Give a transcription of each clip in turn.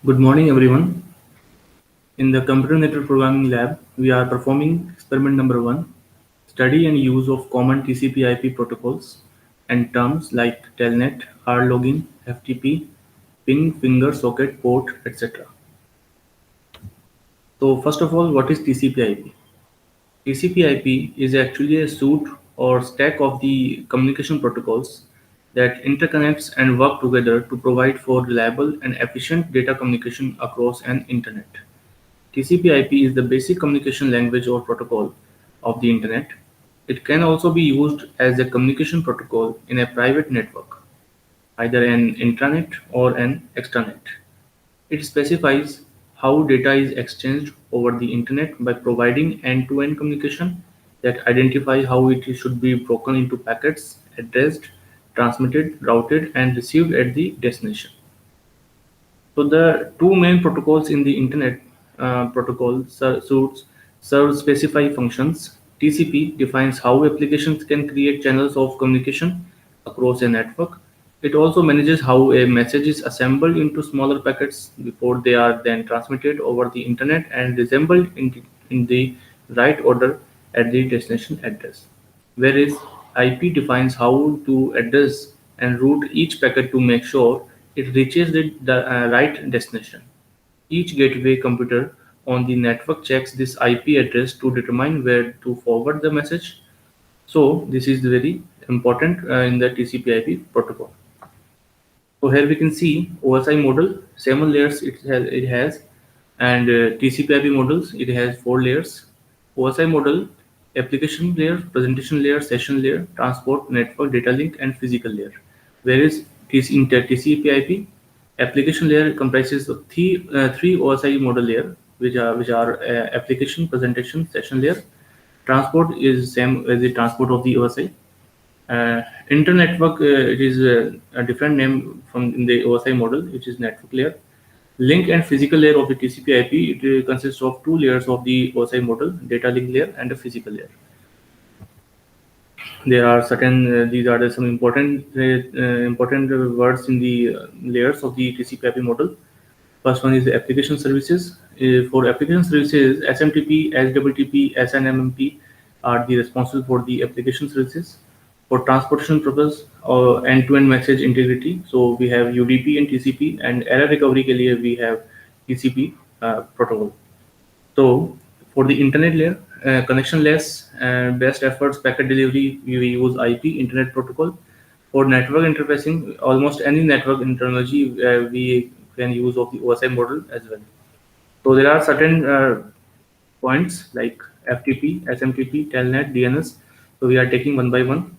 Good morning, everyone. In the Computer Network Programming Lab, we are performing experiment number 1, study and use of common TCP/IP protocols and terms like telnet, rlogin, FTP, ping, finger, socket, port, etc. So first of all, what is TCP/IP? TCP/IP is actually a suite or stack of the communication protocols that interconnects and work together to provide for reliable and efficient data communication across an internet. TCP/IP is the basic communication language or protocol of the Internet. It can also be used as a communication protocol in a private network, either an intranet or an extranet. It specifies how data is exchanged over the Internet by providing end-to-end communication that identify how it should be broken into packets, addressed, transmitted, routed, and received at the destination. So the two main protocols in the Internet protocol suites serve specified functions. TCP defines how applications can create channels of communication across a network. It also manages how a message is assembled into smaller packets before they are then transmitted over the Internet and reassembled in the right order at the destination address. Whereas IP defines how to address and route each packet to make sure it reaches the right destination. Each gateway computer on the network checks this IP address to determine where to forward the message. So this is very important in the TCP/IP protocol. So here we can see OSI model, 7 layers it has, and TCP/IP models it has 4 layers. OSI model, application layer, presentation layer, session layer, transport, network, data link, and physical layer. Whereas in TCP/IP, application layer comprises of three OSI model layer, which are application, presentation, session layer. Transport is same as the transport of the OSI. Internetwork, it is a different name from in the OSI model, which is network layer. Link and physical layer of the TCP/IP, it consists of 2 layers of the OSI model, data link layer and a physical layer. There are certain, these are some important words in the layers of the TCP/IP model. First one is the application services. For application services, SMTP, SWTP, SNMP are the responsible for the application services. For transportation purpose or end-to-end message integrity, so we have UDP and TCP, and error recovery के लिए we have TCP protocol. So for the internet layer, connectionless and best efforts packet delivery, we use IP Internet Protocol. For network interfacing, almost any network terminology we can use of the OSI model as well. So there are certain points like FTP, SMTP, Telnet, DNS. So we are taking one by one.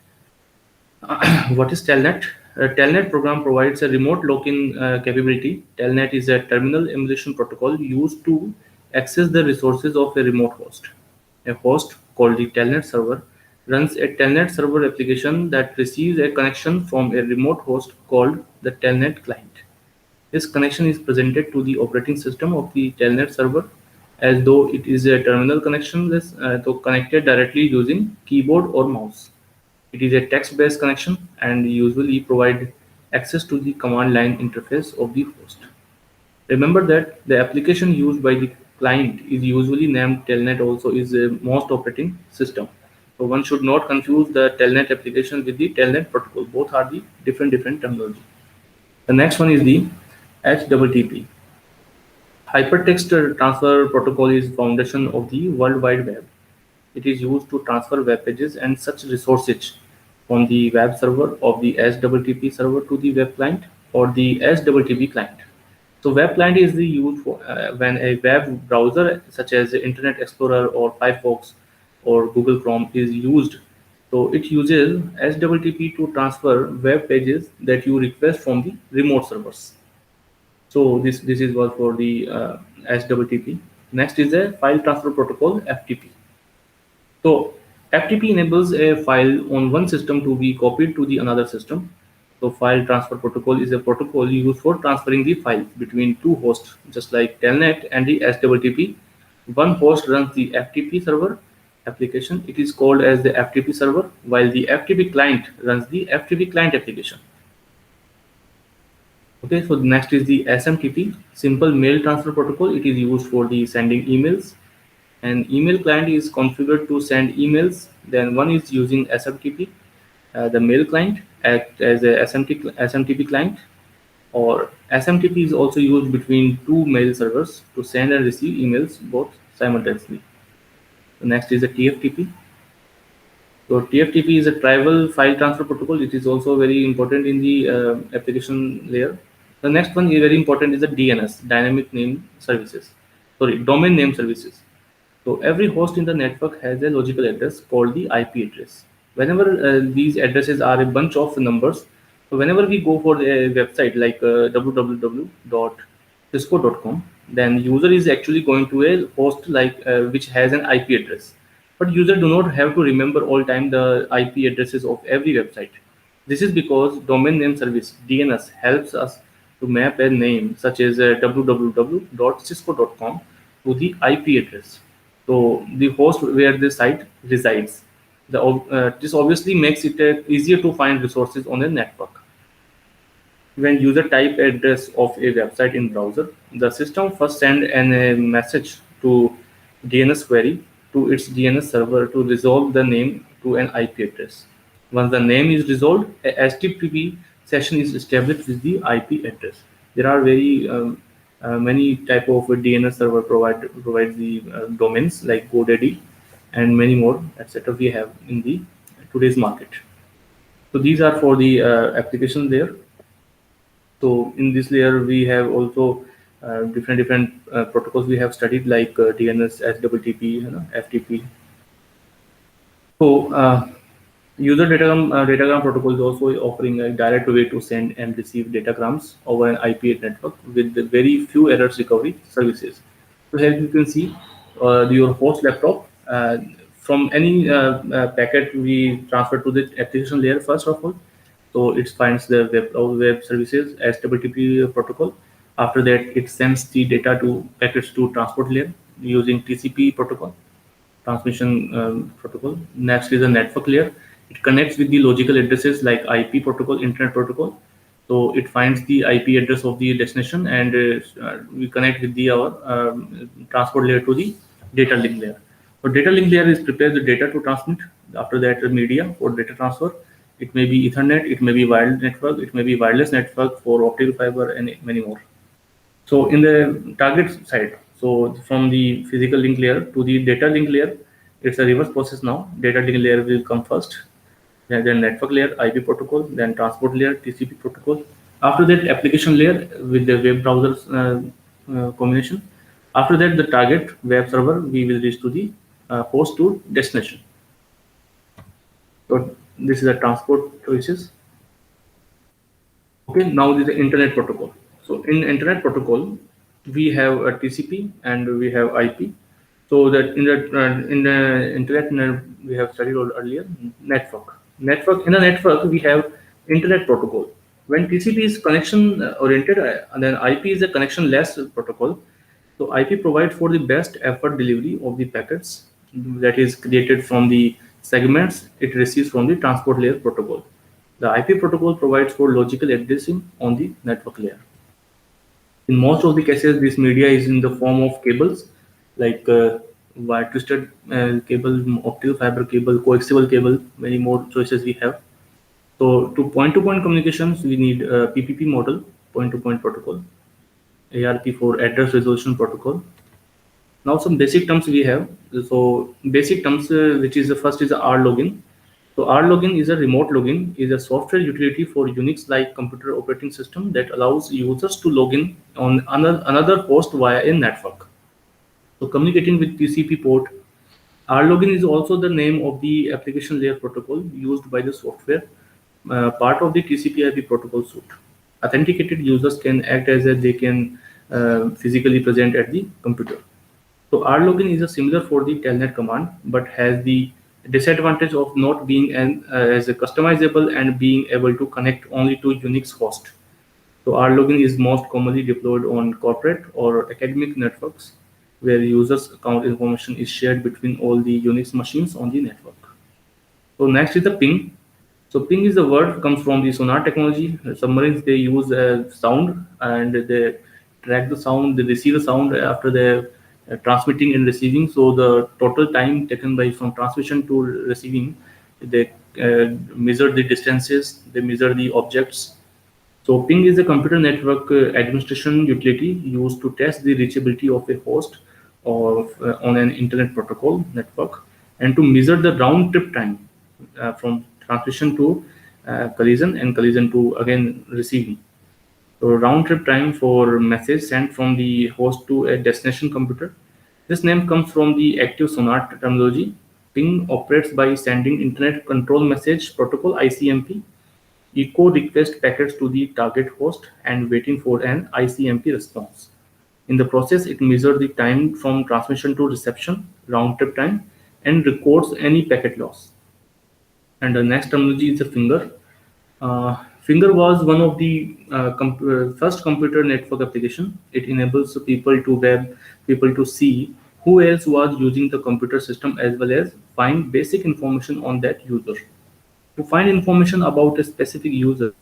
What is Telnet? Telnet program provides a remote lock-in capability. Telnet is a terminal emulation protocol used to access the resources of a remote host. A host called the Telnet server runs a Telnet server application that receives a connection from a remote host called the Telnet client. This connection is presented to the operating system of the Telnet server as though it is a terminal connection, though connected directly using keyboard or mouse. It is a text-based connection and usually provide access to the command line interface of the host. Remember that the application used by the client is usually named Telnet also is a most operating system. So one should not confuse the Telnet application with the Telnet protocol. Both are the different terminology. The next one is the HTTP. Hypertext Transfer Protocol is foundation of the World Wide Web. It is used to transfer web pages and such resources from the web server of the HTTP server to the web client or the HTTP client. So web client is the used for when a web browser such as Internet Explorer or Firefox or Google Chrome is used. So it uses HTTP to transfer web pages that you request from the remote servers. So this is what for the HTTP. Next is a file transfer protocol FTP. So FTP enables a file on one system to be copied to the another system. So file transfer protocol is a protocol used for transferring the file between two hosts, just like Telnet and the HTTP. One host runs the FTP server application. It is called as the FTP server, while the FTP client runs the FTP client application. Okay, so next is the SMTP, Simple Mail Transfer Protocol. It is used for the sending emails. An email client is configured to send emails. Then one is using SMTP. The mail client act as a SMTP client, or SMTP is also used between two mail servers to send and receive emails both simultaneously. The next is the TFTP. So TFTP is a tribal file transfer protocol. It is also very important in the application layer. The next one is very important is the DNS, Dynamic Name Services. Sorry, Domain Name Services. So every host in the network has a logical address called the IP address. Whenever these addresses are a bunch of numbers, so whenever we go for a website like www.cisco.com, then user is actually going to a host like which has an IP address. But user do not have to remember all time the IP addresses of every website. This is because domain name service DNS helps us to map a name such as www.cisco.com to the IP address. So the host where the site resides. This obviously makes it easier to find resources on a network. When user type address of a website in browser, the system first send a message to DNS query to its DNS server to resolve the name to an IP address. Once the name is resolved, a HTTP session is established with the IP address. There are very many type of DNS server provides the domains like GoDaddy and many more, etc. We have in the today's market. So these are for the application layer. So in this layer, we have also different protocols we have studied like DNS, STTP, FTP. So user datagram protocol is also offering a direct way to send and receive datagrams over an IP network with very few errors recovery services. So here you can see your host laptop. From any packet we transfer to the application layer first of all. So it finds the web services HTTP protocol. After that, it sends the data to packets to transport layer using TCP protocol, transmission protocol. Next is the network layer. It connects with the logical addresses like IP protocol, internet protocol. So it finds the IP address of the destination, and we connect with the our transport layer to the data link layer. So data link layer is prepares the data to transmit. After that, the media for data transfer. It may be Ethernet, it may be wired network, it may be wireless network for optical fiber, and many more. So in the target side, so from the physical link layer to the data link layer, it's a reverse process now. Data link layer will come first, then network layer, IP protocol, then transport layer, TCP protocol. After that, application layer with the web browser combination. After that, the target web server, we will reach to the host to destination. So this is the transport choices. Okay, now this is the internet protocol. So in internet protocol, we have a TCP and we have IP. So that in the internet we have studied earlier network. Network in a network we have internet protocol. When TCP is connection oriented, and then IP is a connection less protocol. So IP provides for the best effort delivery of the packets that is created from the segments it receives from the transport layer protocol. The IP protocol provides for logical addressing on the network layer. In most of the cases, this media is in the form of cables like wire twisted cable, optical fiber cable, coaxial cable, many more choices we have. So to point communications, we need a PPP model, point-to-point protocol, ARP for address resolution protocol. Now some basic terms we have. So basic terms, which is the first is R login. So R login is a remote login, is a software utility for Unix-like computer operating system that allows users to log in on another host via a network. So communicating with TCP port. R login is also the name of the application layer protocol used by the software, part of the TCP/IP protocol suite. Authenticated users can act as if they can physically present at the computer. So rlogin is a similar for the telnet command, but has the disadvantage of not being as a customizable and being able to connect only to Unix host. So rlogin is most commonly deployed on corporate or academic networks where users' account information is shared between all the Unix machines on the network. So next is the ping. So ping is the word comes from the sonar technology. Submarines they use sound and they track the sound. They receive the sound after they transmitting and receiving. So the total time taken by from transmission to receiving, they measure the distances. They measure the objects. So ping is a computer network administration utility used to test the reachability of a host or on an internet protocol network and to measure the round trip time from transmission to collision and collision to again receiving. So round trip time for message sent from the host to a destination computer. This name comes from the active sonar terminology. Ping operates by sending Internet Control Message Protocol (ICMP) echo request packets to the target host and waiting for an ICMP response. In the process, it measures the time from transmission to reception, round trip time, and records any packet loss. And the next terminology is the finger. Finger was one of the first computer network application. It enables people to see who else was using the computer system as well as find basic information on that user. To find information about a specific user,